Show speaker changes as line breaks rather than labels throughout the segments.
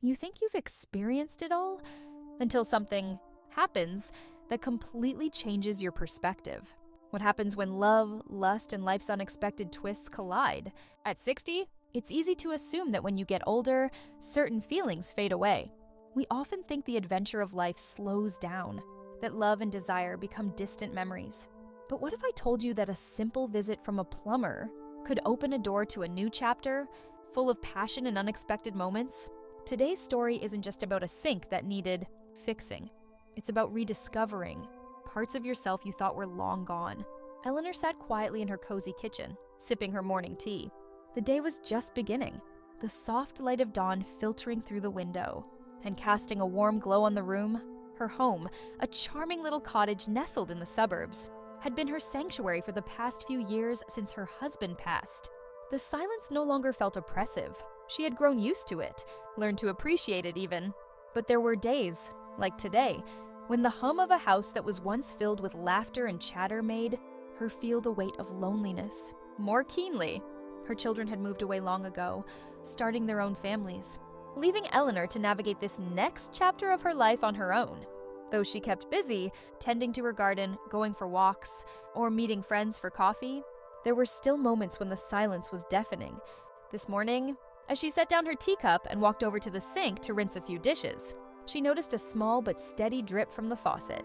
You think you've experienced it all until something happens that completely changes your perspective. What happens when love, lust, and life's unexpected twists collide? At 60, it's easy to assume that when you get older, certain feelings fade away. We often think the adventure of life slows down, that love and desire become distant memories. But what if I told you that a simple visit from a plumber could open a door to a new chapter, full of passion and unexpected moments? Today's story isn't just about a sink that needed fixing. It's about rediscovering parts of yourself you thought were long gone. Eleanor sat quietly in her cozy kitchen, sipping her morning tea. The day was just beginning, the soft light of dawn filtering through the window and casting a warm glow on the room. Her home, a charming little cottage nestled in the suburbs, had been her sanctuary for the past few years since her husband passed. The silence no longer felt oppressive. She had grown used to it, learned to appreciate it even. But there were days, like today, when the hum of a house that was once filled with laughter and chatter made her feel the weight of loneliness more keenly. Her children had moved away long ago, starting their own families, leaving Eleanor to navigate this next chapter of her life on her own. Though she kept busy, tending to her garden, going for walks, or meeting friends for coffee, there were still moments when the silence was deafening. This morning, as she set down her teacup and walked over to the sink to rinse a few dishes, she noticed a small but steady drip from the faucet.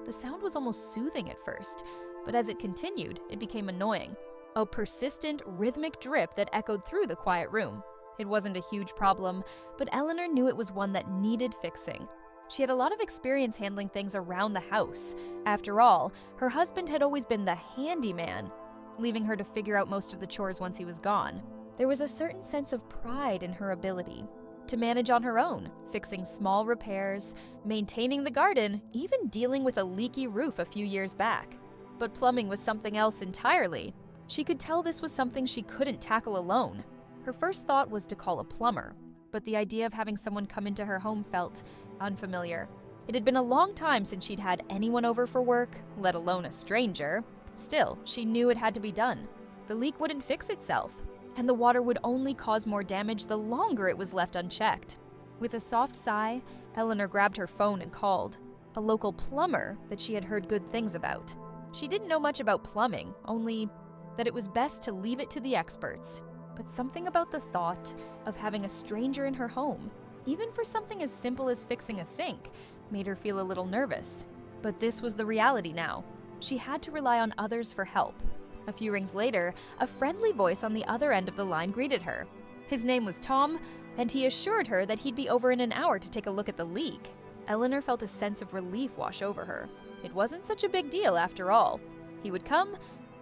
The sound was almost soothing at first, but as it continued, it became annoying. A persistent, rhythmic drip that echoed through the quiet room. It wasn't a huge problem, but Eleanor knew it was one that needed fixing. She had a lot of experience handling things around the house. After all, her husband had always been the handyman, leaving her to figure out most of the chores once he was gone. There was a certain sense of pride in her ability to manage on her own, fixing small repairs, maintaining the garden, even dealing with a leaky roof a few years back. But plumbing was something else entirely. She could tell this was something she couldn't tackle alone. Her first thought was to call a plumber, but the idea of having someone come into her home felt unfamiliar. It had been a long time since she'd had anyone over for work, let alone a stranger. Still, she knew it had to be done. The leak wouldn't fix itself, and the water would only cause more damage the longer it was left unchecked. With a soft sigh, Eleanor grabbed her phone and called a local plumber that she had heard good things about. She didn't know much about plumbing, only that it was best to leave it to the experts. But something about the thought of having a stranger in her home, even for something as simple as fixing a sink, made her feel a little nervous. But this was the reality now. She had to rely on others for help. A few rings later, a friendly voice on the other end of the line greeted her. His name was Tom, and he assured her that he'd be over in an hour to take a look at the leak. Eleanor felt a sense of relief wash over her. It wasn't such a big deal after all. He would come,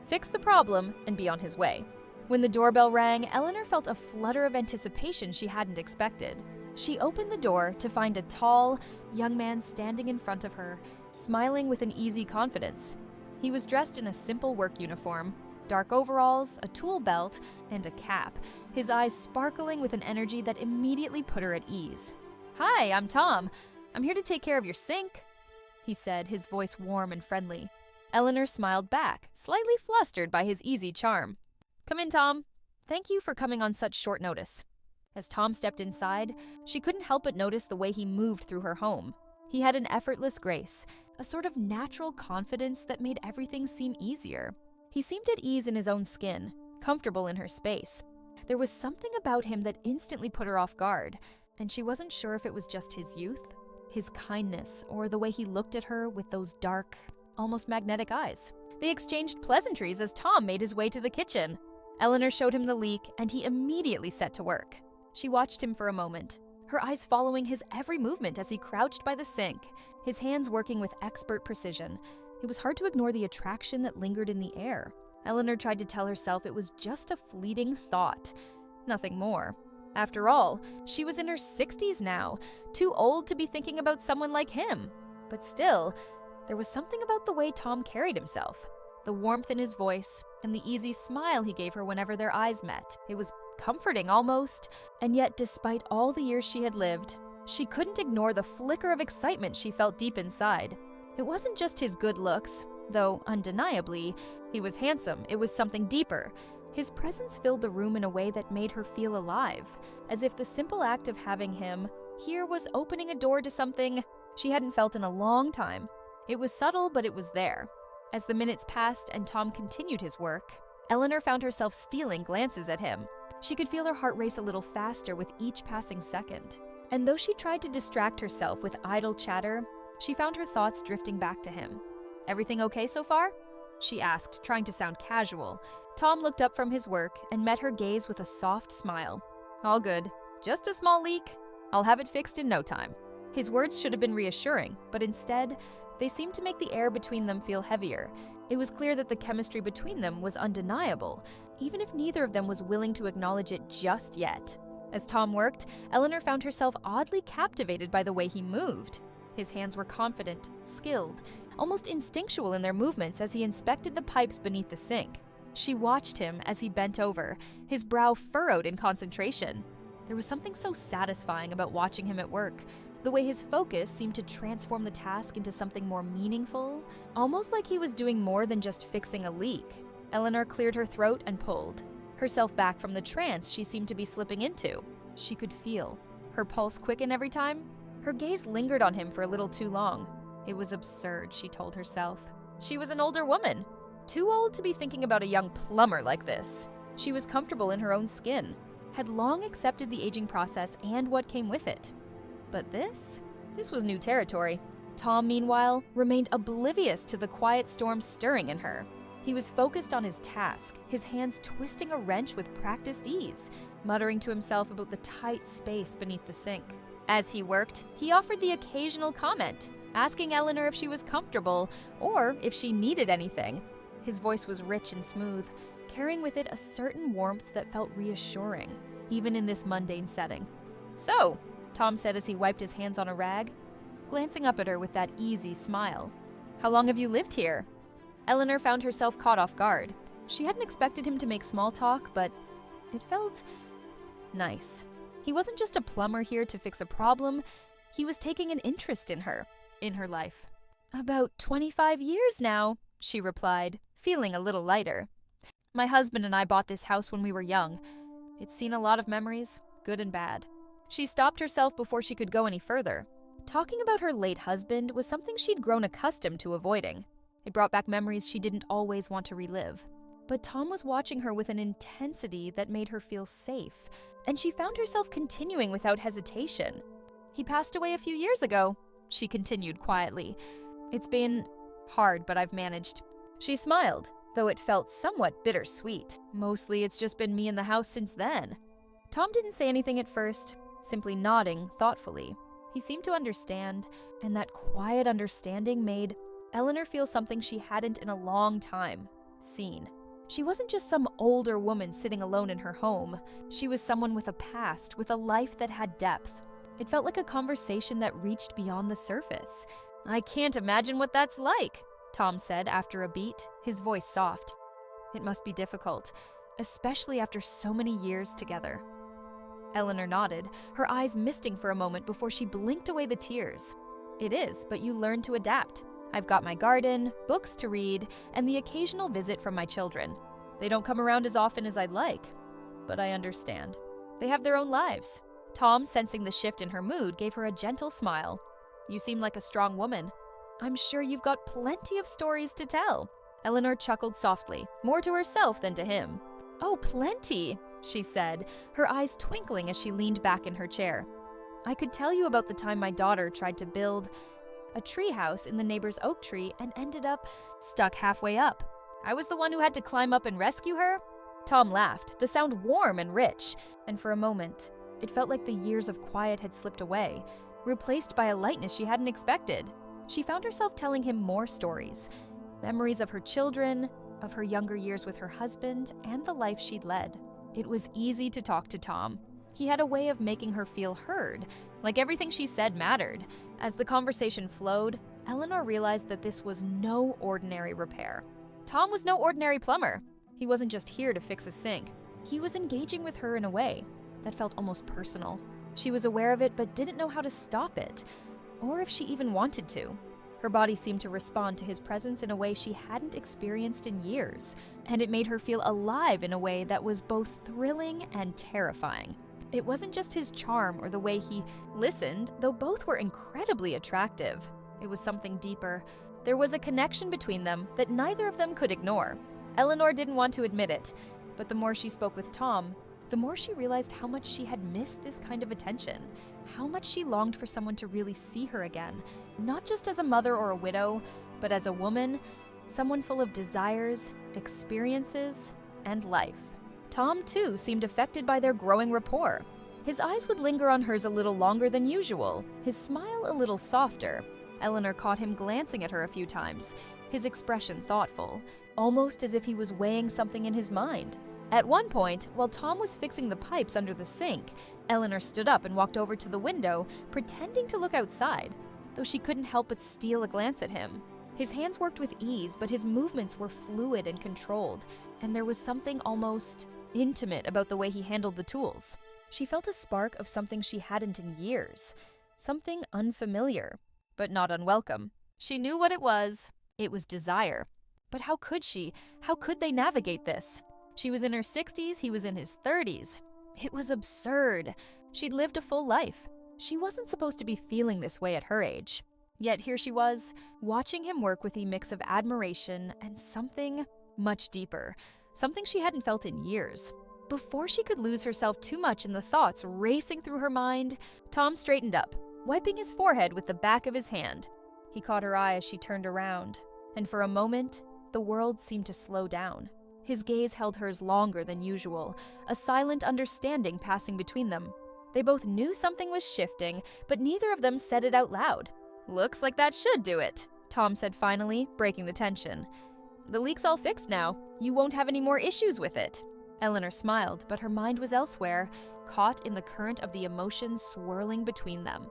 fix the problem, and be on his way. When the doorbell rang, Eleanor felt a flutter of anticipation she hadn't expected. She opened the door to find a tall, young man standing in front of her, smiling with an easy confidence. He was dressed in a simple work uniform, dark overalls, a tool belt, and a cap, his eyes sparkling with an energy that immediately put her at ease. "Hi, I'm Tom. I'm here to take care of your sink," he said, his voice warm and friendly. Eleanor smiled back, slightly flustered by his easy charm. "Come in, Tom. Thank you for coming on such short notice." As Tom stepped inside, she couldn't help but notice the way he moved through her home. He had an effortless grace, a sort of natural confidence that made everything seem easier. He seemed at ease in his own skin, comfortable in her space. There was something about him that instantly put her off guard, and she wasn't sure if it was just his youth, his kindness, or the way he looked at her with those dark, almost magnetic eyes. They exchanged pleasantries as Tom made his way to the kitchen. Eleanor showed him the leak, and he immediately set to work. She watched him for a moment, her eyes following his every movement as he crouched by the sink, his hands working with expert precision. It was hard to ignore the attraction that lingered in the air. Eleanor tried to tell herself it was just a fleeting thought, nothing more. After all, she was in her 60s now, too old to be thinking about someone like him. But still, there was something about the way Tom carried himself, the warmth in his voice, and the easy smile he gave her whenever their eyes met. It was comforting almost, and yet despite all the years she had lived, she couldn't ignore the flicker of excitement she felt deep inside. It wasn't just his good looks, though undeniably, he was handsome. It was something deeper. His presence filled the room in a way that made her feel alive, as if the simple act of having him here was opening a door to something she hadn't felt in a long time. It was subtle, but it was there. As the minutes passed and Tom continued his work, Eleanor found herself stealing glances at him. She could feel her heart race a little faster with each passing second. And though she tried to distract herself with idle chatter, she found her thoughts drifting back to him. "Everything okay so far?" she asked, trying to sound casual. Tom looked up from his work and met her gaze with a soft smile. "All good. Just a small leak. I'll have it fixed in no time." His words should have been reassuring, but instead, they seemed to make the air between them feel heavier. It was clear that the chemistry between them was undeniable, even if neither of them was willing to acknowledge it just yet. As Tom worked, Eleanor found herself oddly captivated by the way he moved. His hands were confident, skilled, almost instinctual in their movements as he inspected the pipes beneath the sink. She watched him as he bent over, his brow furrowed in concentration. There was something so satisfying about watching him at work. The way his focus seemed to transform the task into something more meaningful, almost like he was doing more than just fixing a leak. Eleanor cleared her throat and pulled herself back from the trance she seemed to be slipping into. She could feel her pulse quicken every time. Her gaze lingered on him for a little too long. It was absurd, she told herself. She was an older woman, too old to be thinking about a young plumber like this. She was comfortable in her own skin, had long accepted the aging process and what came with it. But this was new territory. Tom, meanwhile, remained oblivious to the quiet storm stirring in her. He was focused on his task, his hands twisting a wrench with practiced ease, muttering to himself about the tight space beneath the sink. As he worked, he offered the occasional comment, asking Eleanor if she was comfortable or if she needed anything. His voice was rich and smooth, carrying with it a certain warmth that felt reassuring, even in this mundane setting. "So," Tom said as he wiped his hands on a rag, glancing up at her with that easy smile. "How long have you lived here?" Eleanor found herself caught off guard. She hadn't expected him to make small talk, but it felt nice. He wasn't just a plumber here to fix a problem. He was taking an interest in her life. "About 25 years now," she replied, feeling a little lighter. "My husband and I bought this house when we were young. It's seen a lot of memories, good and bad." She stopped herself before she could go any further. Talking about her late husband was something she'd grown accustomed to avoiding. It brought back memories she didn't always want to relive. But Tom was watching her with an intensity that made her feel safe, and she found herself continuing without hesitation. "He passed away a few years ago," she continued quietly. "It's been hard, but I've managed." She smiled, though it felt somewhat bittersweet. "Mostly it's just been me in the house since then." Tom didn't say anything at first, simply nodding thoughtfully. He seemed to understand, and that quiet understanding made Eleanor feel something she hadn't in a long time seen. She wasn't just some older woman sitting alone in her home. She was someone with a past, with a life that had depth. It felt like a conversation that reached beyond the surface. "I can't imagine what that's like," Tom said after a beat, his voice soft. "It must be difficult, especially after so many years together." Eleanor nodded, her eyes misting for a moment before she blinked away the tears. "It is, but you learn to adapt. I've got my garden, books to read, and the occasional visit from my children. They don't come around as often as I'd like, but I understand. They have their own lives." Tom, sensing the shift in her mood, gave her a gentle smile. "You seem like a strong woman. I'm sure you've got plenty of stories to tell." Eleanor chuckled softly, more to herself than to him. "Oh, plenty," she said, her eyes twinkling as she leaned back in her chair. "I could tell you about the time my daughter tried to build a treehouse in the neighbor's oak tree and ended up stuck halfway up. I was the one who had to climb up and rescue her." Tom laughed, the sound warm and rich, and for a moment, it felt like the years of quiet had slipped away, replaced by a lightness she hadn't expected. She found herself telling him more stories, memories of her children, of her younger years with her husband, and the life she'd led. It was easy to talk to Tom. He had a way of making her feel heard, like everything she said mattered. As the conversation flowed, Eleanor realized that this was no ordinary repair. Tom was no ordinary plumber. He wasn't just here to fix a sink. He was engaging with her in a way that felt almost personal. She was aware of it but didn't know how to stop it, or if she even wanted to. Her body seemed to respond to his presence in a way she hadn't experienced in years, and it made her feel alive in a way that was both thrilling and terrifying. It wasn't just his charm or the way he listened, though both were incredibly attractive. It was something deeper. There was a connection between them that neither of them could ignore. Eleanor didn't want to admit it, but the more she spoke with Tom, the more she realized how much she had missed this kind of attention, how much she longed for someone to really see her again, not just as a mother or a widow, but as a woman, someone full of desires, experiences, and life. Tom, too, seemed affected by their growing rapport. His eyes would linger on hers a little longer than usual, his smile a little softer. Eleanor caught him glancing at her a few times, his expression thoughtful, almost as if he was weighing something in his mind. At one point, while Tom was fixing the pipes under the sink, Eleanor stood up and walked over to the window, pretending to look outside, though she couldn't help but steal a glance at him. His hands worked with ease, but his movements were fluid and controlled, and there was something almost intimate about the way he handled the tools. She felt a spark of something she hadn't in years, something unfamiliar, but not unwelcome. She knew what it was. It was desire. But how could she? How could they navigate this? She was in her 60s, he was in his 30s. It was absurd. She'd lived a full life. She wasn't supposed to be feeling this way at her age. Yet here she was, watching him work with a mix of admiration and something much deeper, something she hadn't felt in years. Before she could lose herself too much in the thoughts racing through her mind, Tom straightened up, wiping his forehead with the back of his hand. He caught her eye as she turned around, and for a moment, the world seemed to slow down. His gaze held hers longer than usual, a silent understanding passing between them. They both knew something was shifting, but neither of them said it out loud. "Looks like that should do it," Tom said finally, breaking the tension. "The leak's all fixed now. You won't have any more issues with it." Eleanor smiled, but her mind was elsewhere, caught in the current of the emotions swirling between them.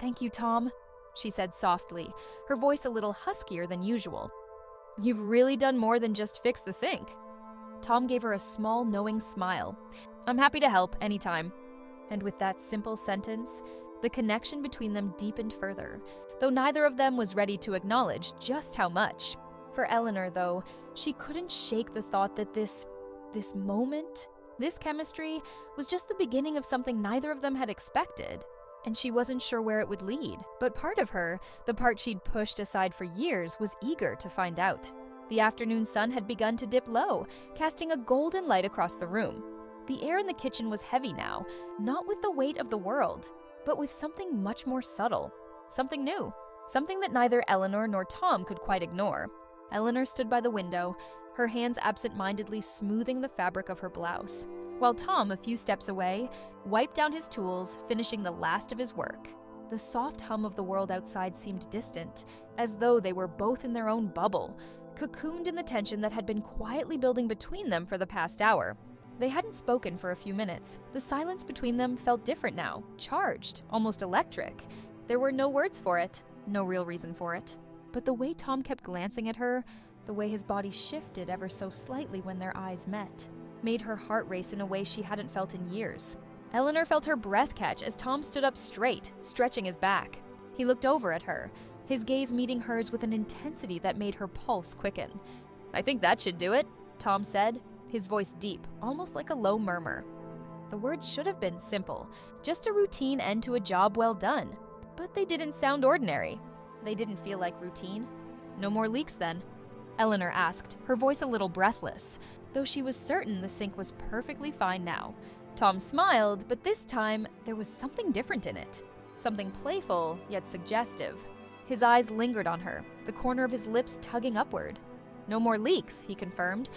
"Thank you, Tom," she said softly, her voice a little huskier than usual. "You've really done more than just fix the sink." Tom gave her a small, knowing smile. "I'm happy to help anytime." And with that simple sentence, the connection between them deepened further, though neither of them was ready to acknowledge just how much. For Eleanor, though, she couldn't shake the thought that this moment, this chemistry, was just the beginning of something neither of them had expected. And she wasn't sure where it would lead. But part of her, the part she'd pushed aside for years, was eager to find out. The afternoon sun had begun to dip low, casting a golden light across the room. The air in the kitchen was heavy now, not with the weight of the world, but with something much more subtle, something new, something that neither Eleanor nor Tom could quite ignore. Eleanor stood by the window, her hands absent-mindedly smoothing the fabric of her blouse, while Tom, a few steps away, wiped down his tools, finishing the last of his work. The soft hum of the world outside seemed distant, as though they were both in their own bubble, cocooned in the tension that had been quietly building between them for the past hour. They hadn't spoken for a few minutes. The silence between them felt different now, charged, almost electric. There were no words for it, no real reason for it. But the way Tom kept glancing at her, the way his body shifted ever so slightly when their eyes met, made her heart race in a way she hadn't felt in years. Eleanor felt her breath catch as Tom stood up straight, stretching his back. He looked over at her, his gaze meeting hers with an intensity that made her pulse quicken. "I think that should do it," Tom said, his voice deep, almost like a low murmur. The words should have been simple, just a routine end to a job well done. But they didn't sound ordinary. They didn't feel like routine. "No more leaks, then?" Eleanor asked, her voice a little breathless, though she was certain the sink was perfectly fine now. Tom smiled, but this time there was something different in it. Something playful, yet suggestive. His eyes lingered on her, the corner of his lips tugging upward. "No more leaks," he confirmed,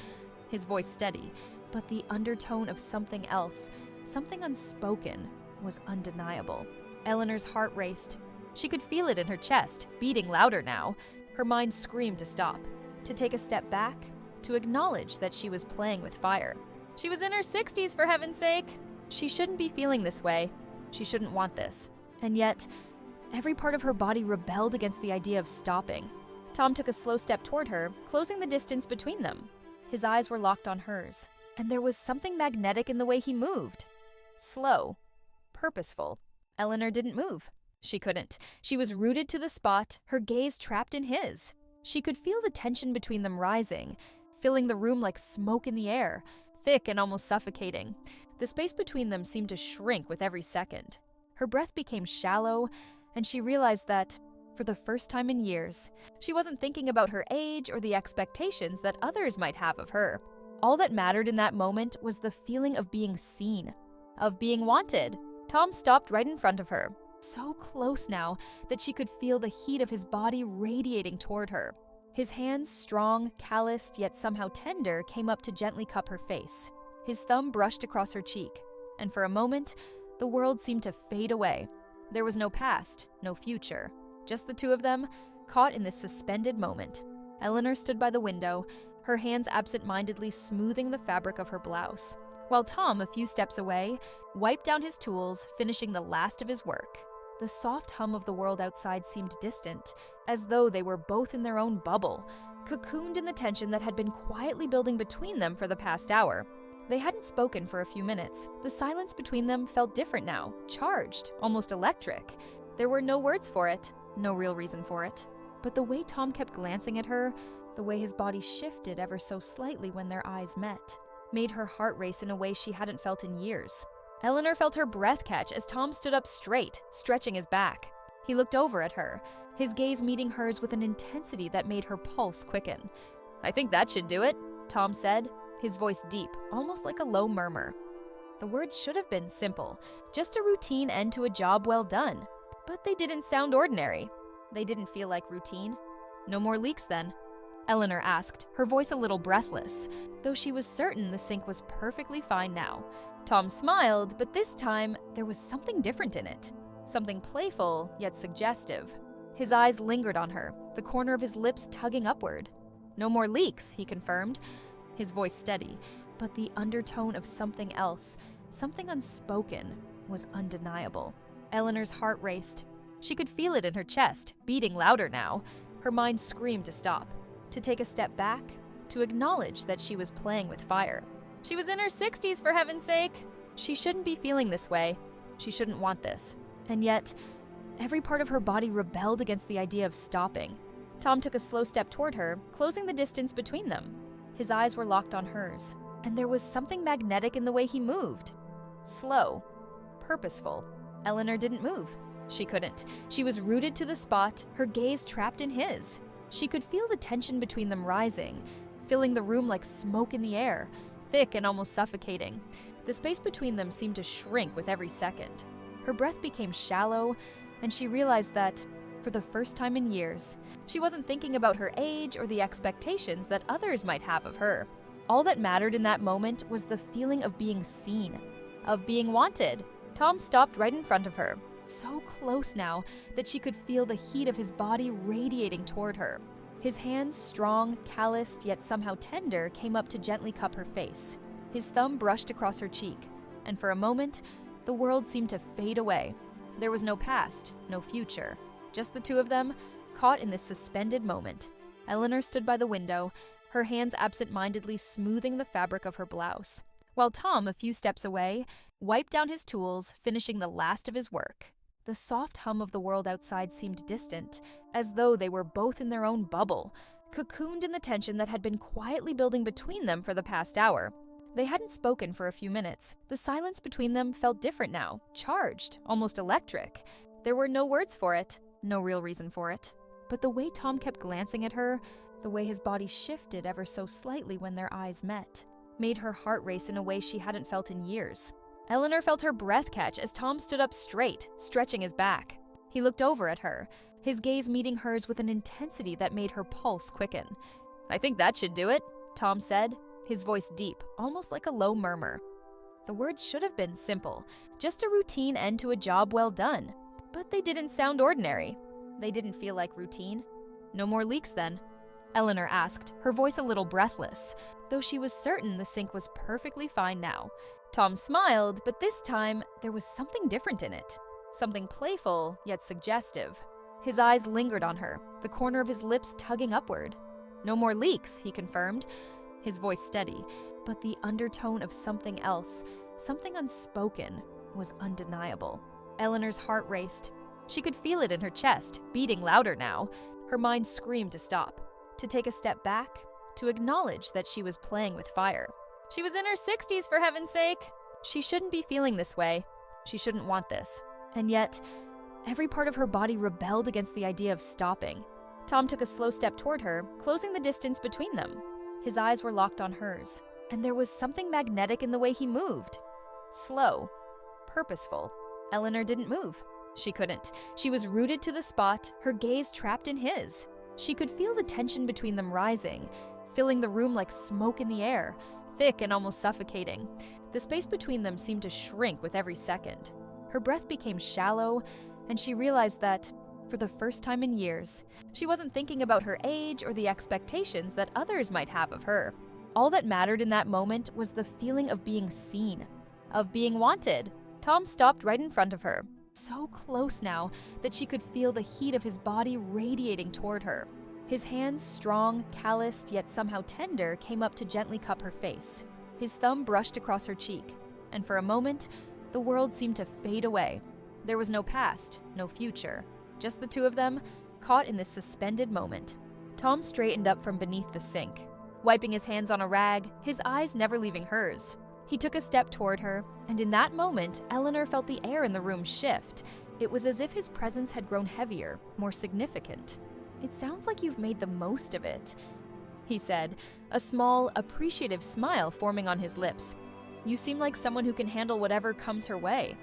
his voice steady, but the undertone of something else, something unspoken, was undeniable. Eleanor's heart raced. She could feel it in her chest, beating louder now. Her mind screamed to stop, to take a step back, to acknowledge that she was playing with fire. She was in her 60s, for heaven's sake! She shouldn't be feeling this way. She shouldn't want this. And yet, every part of her body rebelled against the idea of stopping. Tom took a slow step toward her, closing the distance between them. His eyes were locked on hers, and there was something magnetic in the way he moved. Slow, purposeful. Eleanor didn't move. She couldn't. She was rooted to the spot, her gaze trapped in his. She could feel the tension between them rising, filling the room like smoke in the air, thick and almost suffocating. The space between them seemed to shrink with every second. Her breath became shallow, and she realized that, for the first time in years, she wasn't thinking about her age or the expectations that others might have of her. All that mattered in that moment was the feeling of being seen, of being wanted. Tom stopped right in front of her, so close now that she could feel the heat of his body radiating toward her. His hands, strong, calloused, yet somehow tender, came up to gently cup her face. His thumb brushed across her cheek, and for a moment, the world seemed to fade away. There was no past, no future, just the two of them, caught in this suspended moment. Eleanor stood by the window, her hands absent-mindedly smoothing the fabric of her blouse, while Tom, a few steps away, wiped down his tools, finishing the last of his work. The soft hum of the world outside seemed distant, as though they were both in their own bubble, cocooned in the tension that had been quietly building between them for the past hour. They hadn't spoken for a few minutes. The silence between them felt different now, charged, almost electric. There were no words for it, no real reason for it. But the way Tom kept glancing at her, the way his body shifted ever so slightly when their eyes met, made her heart race in a way she hadn't felt in years. Eleanor felt her breath catch as Tom stood up straight, stretching his back. He looked over at her, his gaze meeting hers with an intensity that made her pulse quicken. "I think that should do it," Tom said, his voice deep, almost like a low murmur. The words should have been simple, just a routine end to a job well done. But they didn't sound ordinary. They didn't feel like routine. "No more leaks then?" Eleanor asked, her voice a little breathless, though she was certain the sink was perfectly fine now. Tom smiled, but this time there was something different in it. Something playful, yet suggestive. His eyes lingered on her, the corner of his lips tugging upward. "No more leaks," he confirmed, his voice steady, but the undertone of something else, something unspoken, was undeniable. Eleanor's heart raced. She could feel it in her chest, beating louder now. Her mind screamed to stop, to take a step back, to acknowledge that she was playing with fire. She was in her 60s, for heaven's sake! She shouldn't be feeling this way. She shouldn't want this. And yet, every part of her body rebelled against the idea of stopping. Tom took a slow step toward her, closing the distance between them. His eyes were locked on hers, and there was something magnetic in the way he moved. Slow, purposeful. Eleanor didn't move. She couldn't. She was rooted to the spot, her gaze trapped in his. She could feel the tension between them rising, filling the room like smoke in the air, thick and almost suffocating. The space between them seemed to shrink with every second. Her breath became shallow, and she realized that, for the first time in years, she wasn't thinking about her age or the expectations that others might have of her. All that mattered in that moment was the feeling of being seen, of being wanted. Tom stopped right in front of her, so close now that she could feel the heat of his body radiating toward her. His hands, strong, calloused, yet somehow tender, came up to gently cup her face. His thumb brushed across her cheek, and for a moment, the world seemed to fade away. There was no past, no future, just the two of them, caught in this suspended moment. Eleanor stood by the window, her hands absent-mindedly smoothing the fabric of her blouse, while Tom, a few steps away, wiped down his tools, finishing the last of his work. The soft hum of the world outside seemed distant, as though they were both in their own bubble, cocooned in the tension that had been quietly building between them for the past hour. They hadn't spoken for a few minutes. The silence between them felt different now, charged, almost electric. There were no words for it, no real reason for it. But the way Tom kept glancing at her, the way his body shifted ever so slightly when their eyes met, made her heart race in a way she hadn't felt in years. Eleanor felt her breath catch as Tom stood up straight, stretching his back. He looked over at her, his gaze meeting hers with an intensity that made her pulse quicken. "I think that should do it," Tom said, his voice deep, almost like a low murmur. The words should have been simple, just a routine end to a job well done. But they didn't sound ordinary. They didn't feel like routine. "No more leaks then?" Eleanor asked, her voice a little breathless, though she was certain the sink was perfectly fine now. Tom smiled, but this time there was something different in it. Something playful, yet suggestive. His eyes lingered on her, the corner of his lips tugging upward. "No more leaks," he confirmed, his voice steady, but the undertone of something else, something unspoken, was undeniable. Eleanor's heart raced. She could feel it in her chest, beating louder now. Her mind screamed to stop, to take a step back, to acknowledge that she was playing with fire. She was in her 60s, for heaven's sake. She shouldn't be feeling this way. She shouldn't want this. And yet, every part of her body rebelled against the idea of stopping. Tom took a slow step toward her, closing the distance between them. His eyes were locked on hers, and there was something magnetic in the way he moved. Slow, purposeful. Eleanor didn't move. She couldn't. She was rooted to the spot, her gaze trapped in his. She could feel the tension between them rising, filling the room like smoke in the air, thick and almost suffocating. The space between them seemed to shrink with every second. Her breath became shallow, and she realized that, for the first time in years, she wasn't thinking about her age or the expectations that others might have of her. All that mattered in that moment was the feeling of being seen, of being wanted. Tom stopped right in front of her, so close now that she could feel the heat of his body radiating toward her. His hands, strong, calloused, yet somehow tender, came up to gently cup her face. His thumb brushed across her cheek, and for a moment, the world seemed to fade away. There was no past, no future, just the two of them, caught in this suspended moment. Tom straightened up from beneath the sink, wiping his hands on a rag, his eyes never leaving hers. He took a step toward her, and in that moment, Eleanor felt the air in the room shift. It was as if his presence had grown heavier, more significant. "It sounds like you've made the most of it," he said, a small, appreciative smile forming on his lips. "You seem like someone who can handle whatever comes her way."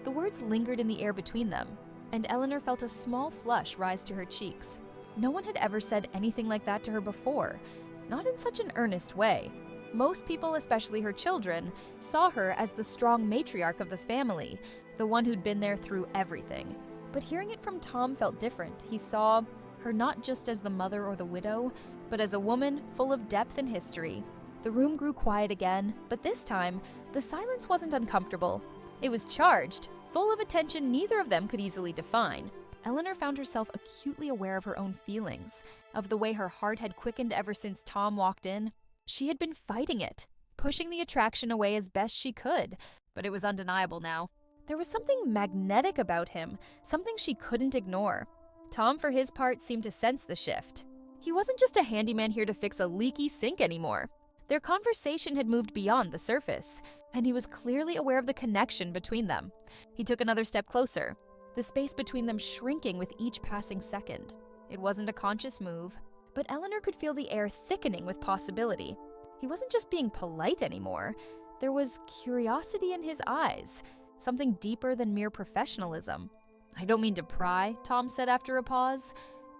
The words lingered in the air between them, and Eleanor felt a small flush rise to her cheeks. No one had ever said anything like that to her before, not in such an earnest way. Most people, especially her children, saw her as the strong matriarch of the family, the one who'd been there through everything. But hearing it from Tom felt different. He saw her not just as the mother or the widow, but as a woman full of depth and history. The room grew quiet again, but this time, the silence wasn't uncomfortable. It was charged, full of a tension neither of them could easily define. Eleanor found herself acutely aware of her own feelings, of the way her heart had quickened ever since Tom walked in. She had been fighting it, pushing the attraction away as best she could, but it was undeniable now. There was something magnetic about him, something she couldn't ignore. Tom, for his part, seemed to sense the shift. He wasn't just a handyman here to fix a leaky sink anymore. Their conversation had moved beyond the surface, and he was clearly aware of the connection between them. He took another step closer, the space between them shrinking with each passing second. It wasn't a conscious move, but Eleanor could feel the air thickening with possibility. He wasn't just being polite anymore. There was curiosity in his eyes, something deeper than mere professionalism. "I don't mean to pry," Tom said after a pause,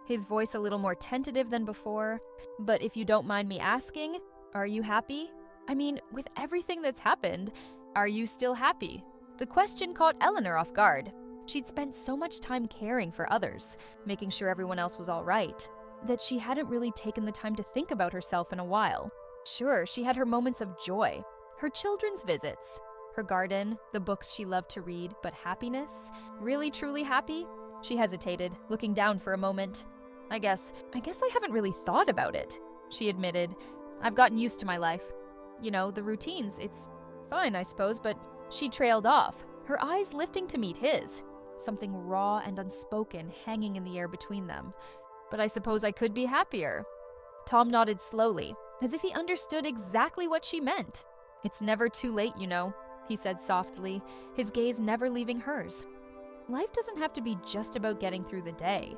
his voice a little more tentative than before, "but if you don't mind me asking, are you happy? I mean, with everything that's happened, are you still happy?" The question caught Eleanor off guard. She'd spent so much time caring for others, making sure everyone else was all right, that she hadn't really taken the time to think about herself in a while. Sure, she had her moments of joy, her children's visits, her garden, the books she loved to read, but happiness? Really truly happy? She hesitated, looking down for a moment. I guess I haven't really thought about it," she admitted. "I've gotten used to my life. You know, the routines, it's fine, I suppose, but..." She trailed off, her eyes lifting to meet his, something raw and unspoken hanging in the air between them. "But I suppose I could be happier." Tom nodded slowly, as if he understood exactly what she meant. "It's never too late, you know," he said softly, his gaze never leaving hers. "Life doesn't have to be just about getting through the day.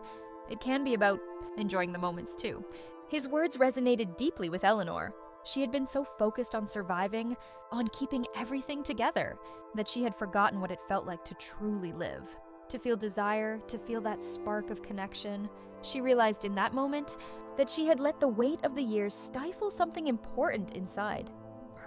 It can be about enjoying the moments too." His words resonated deeply with Eleanor. She had been so focused on surviving, on keeping everything together, that she had forgotten what it felt like to truly live. To feel desire, to feel that spark of connection. She realized in that moment that she had let the weight of the years stifle something important inside.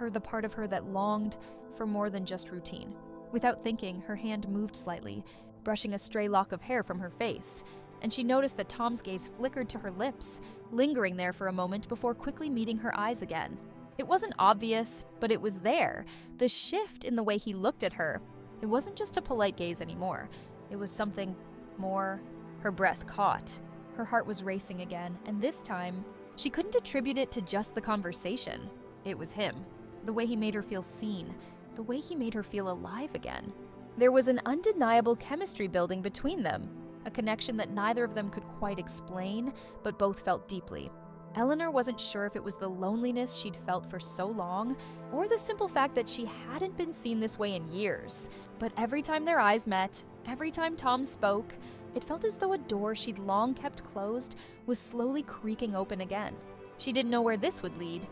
The part of her that longed for more than just routine. Without thinking, her hand moved slightly, brushing a stray lock of hair from her face, and she noticed that Tom's gaze flickered to her lips, lingering there for a moment before quickly meeting her eyes again. It wasn't obvious, but it was there, the shift in the way he looked at her. It wasn't just a polite gaze anymore. It was something more. Her breath caught. Her heart was racing again, and this time, she couldn't attribute it to just the conversation. It was him. The way he made her feel seen. The way he made her feel alive again. There was an undeniable chemistry building between them, a connection that neither of them could quite explain, but both felt deeply. Eleanor wasn't sure if it was the loneliness she'd felt for so long, or the simple fact that she hadn't been seen this way in years. But every time their eyes met, every time Tom spoke, it felt as though a door she'd long kept closed was slowly creaking open again. She didn't know where this would lead,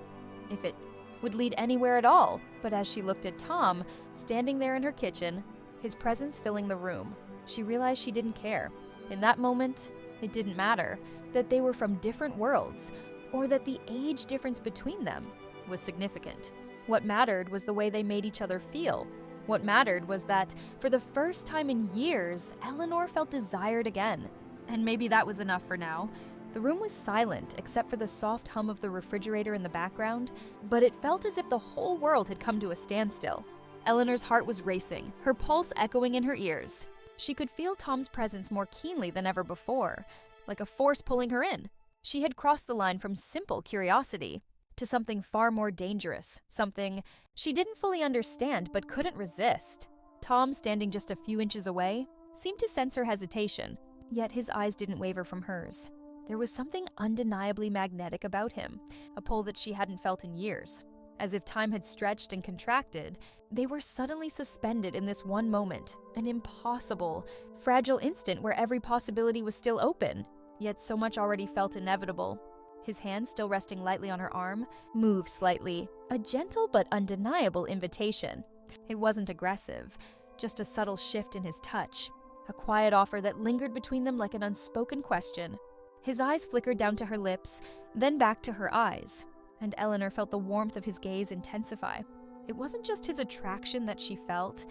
if it would lead anywhere at all. But as she looked at Tom, standing there in her kitchen, his presence filling the room, she realized she didn't care. In that moment, it didn't matter that they were from different worlds, or that the age difference between them was significant. What mattered was the way they made each other feel. What mattered was that, for the first time in years, Eleanor felt desired again. And maybe that was enough for now. The room was silent except for the soft hum of the refrigerator in the background, but it felt as if the whole world had come to a standstill. Eleanor's heart was racing, her pulse echoing in her ears. She could feel Tom's presence more keenly than ever before, like a force pulling her in. She had crossed the line from simple curiosity to something far more dangerous, something she didn't fully understand but couldn't resist. Tom, standing just a few inches away, seemed to sense her hesitation, yet his eyes didn't waver from hers. There was something undeniably magnetic about him, a pull that she hadn't felt in years. As if time had stretched and contracted, they were suddenly suspended in this one moment, an impossible, fragile instant where every possibility was still open, yet so much already felt inevitable. His hand, still resting lightly on her arm, moved slightly, a gentle but undeniable invitation. It wasn't aggressive, just a subtle shift in his touch, a quiet offer that lingered between them like an unspoken question. His eyes flickered down to her lips, then back to her eyes, and Eleanor felt the warmth of his gaze intensify. It wasn't just his attraction that she felt,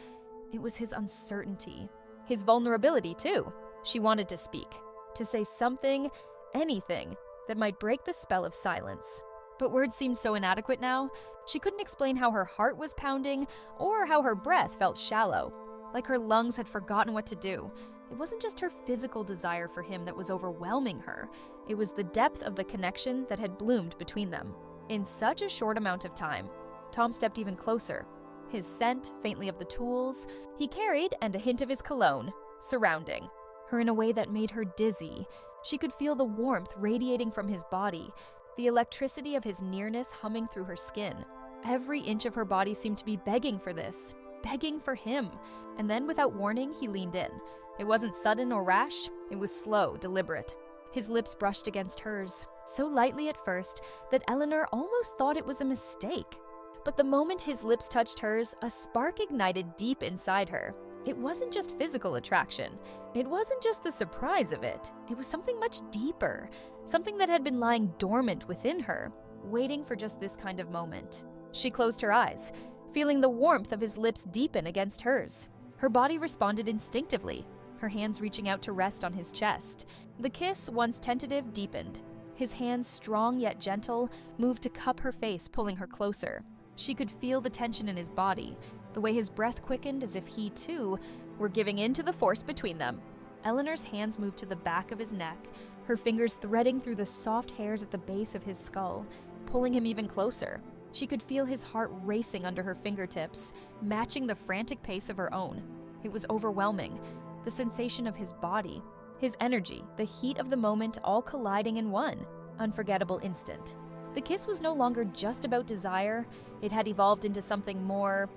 it was his uncertainty, his vulnerability too. She wanted to speak, to say something, anything, that might break the spell of silence. But words seemed so inadequate now. She couldn't explain how her heart was pounding or how her breath felt shallow, like her lungs had forgotten what to do. It wasn't just her physical desire for him that was overwhelming her. It was the depth of the connection that had bloomed between them. In such a short amount of time, Tom stepped even closer. His scent, faintly of the tools he carried, and a hint of his cologne, surrounding her in a way that made her dizzy. She could feel the warmth radiating from his body, the electricity of his nearness humming through her skin. Every inch of her body seemed to be begging for this, begging for him. And then, without warning, he leaned in. It wasn't sudden or rash, it was slow, deliberate. His lips brushed against hers, so lightly at first that Eleanor almost thought it was a mistake. But the moment his lips touched hers, a spark ignited deep inside her. It wasn't just physical attraction. It wasn't just the surprise of it. It was something much deeper, something that had been lying dormant within her, waiting for just this kind of moment. She closed her eyes, feeling the warmth of his lips deepen against hers. Her body responded instinctively, her hands reaching out to rest on his chest. The kiss, once tentative, deepened. His hands, strong yet gentle, moved to cup her face, pulling her closer. She could feel the tension in his body, the way his breath quickened as if he, too, were giving in to the force between them. Eleanor's hands moved to the back of his neck, her fingers threading through the soft hairs at the base of his skull, pulling him even closer. She could feel his heart racing under her fingertips, matching the frantic pace of her own. It was overwhelming, the sensation of his body, his energy, the heat of the moment all colliding in one unforgettable instant. The kiss was no longer just about desire. It had evolved into something more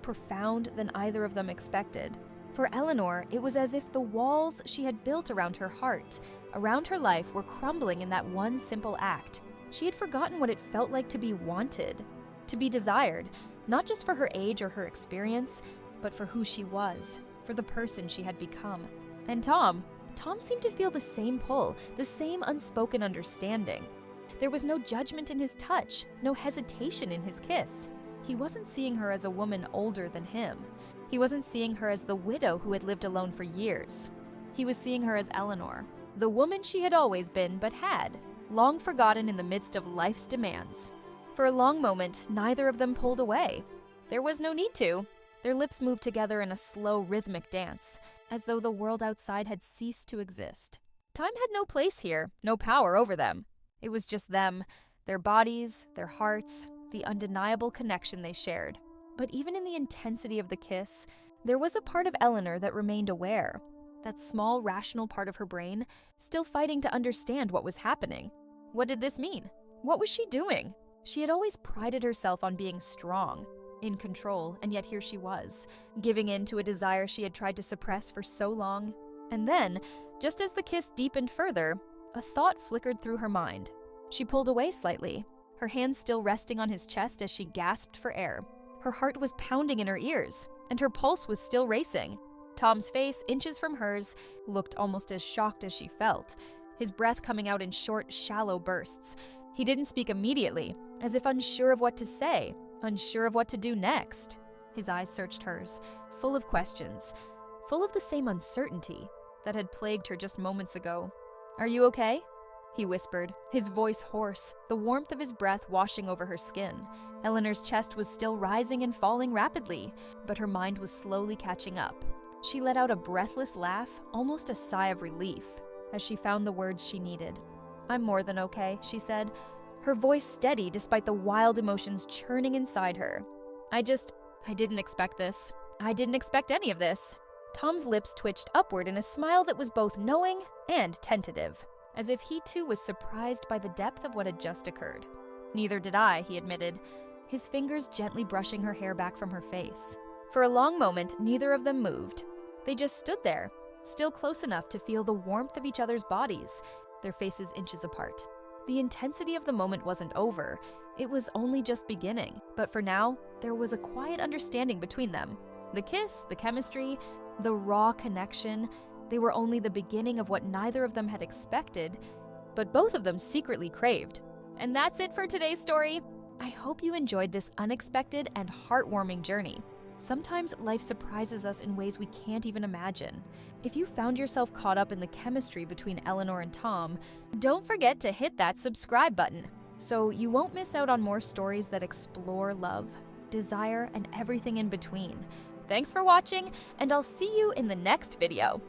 profound than either of them expected. For Eleanor, it was as if the walls she had built around her heart, around her life, were crumbling in that one simple act. She had forgotten what it felt like to be wanted, to be desired, not just for her age or her experience, but for who she was, for the person she had become. And Tom seemed to feel the same pull, the same unspoken understanding. There was no judgment in his touch, no hesitation in his kiss. He wasn't seeing her as a woman older than him. He wasn't seeing her as the widow who had lived alone for years. He was seeing her as Eleanor, the woman she had always been but had, long forgotten in the midst of life's demands. For a long moment, neither of them pulled away. There was no need to. Their lips moved together in a slow, rhythmic dance, as though the world outside had ceased to exist. Time had no place here, no power over them. It was just them, their bodies, their hearts, the undeniable connection they shared. But even in the intensity of the kiss, there was a part of Eleanor that remained aware, that small, rational part of her brain, still fighting to understand what was happening. What did this mean? What was she doing? She had always prided herself on being strong, in control, and yet here she was, giving in to a desire she had tried to suppress for so long. And then, just as the kiss deepened further, a thought flickered through her mind. She pulled away slightly, her hands still resting on his chest as she gasped for air. Her heart was pounding in her ears, and her pulse was still racing. Tom's face, inches from hers, looked almost as shocked as she felt, his breath coming out in short, shallow bursts. He didn't speak immediately, as if unsure of what to say, unsure of what to do next. His eyes searched hers, full of questions, full of the same uncertainty that had plagued her just moments ago. "Are you okay?" he whispered, his voice hoarse, the warmth of his breath washing over her skin. Eleanor's chest was still rising and falling rapidly, but her mind was slowly catching up. She let out a breathless laugh, almost a sigh of relief, as she found the words she needed. "I'm more than okay," she said, her voice steady despite the wild emotions churning inside her. I didn't expect this. I didn't expect any of this." Tom's lips twitched upward in a smile that was both knowing and tentative, as if he too was surprised by the depth of what had just occurred. "Neither did I," he admitted, his fingers gently brushing her hair back from her face. For a long moment, neither of them moved. They just stood there, still close enough to feel the warmth of each other's bodies, their faces inches apart. The intensity of the moment wasn't over, it was only just beginning, but for now, there was a quiet understanding between them. The kiss, the chemistry, the raw connection, they were only the beginning of what neither of them had expected, but both of them secretly craved. And that's it for today's story. I hope you enjoyed this unexpected and heartwarming journey. Sometimes life surprises us in ways we can't even imagine. If you found yourself caught up in the chemistry between Eleanor and Tom, don't forget to hit that subscribe button so you won't miss out on more stories that explore love, desire, and everything in between. Thanks for watching, and I'll see you in the next video.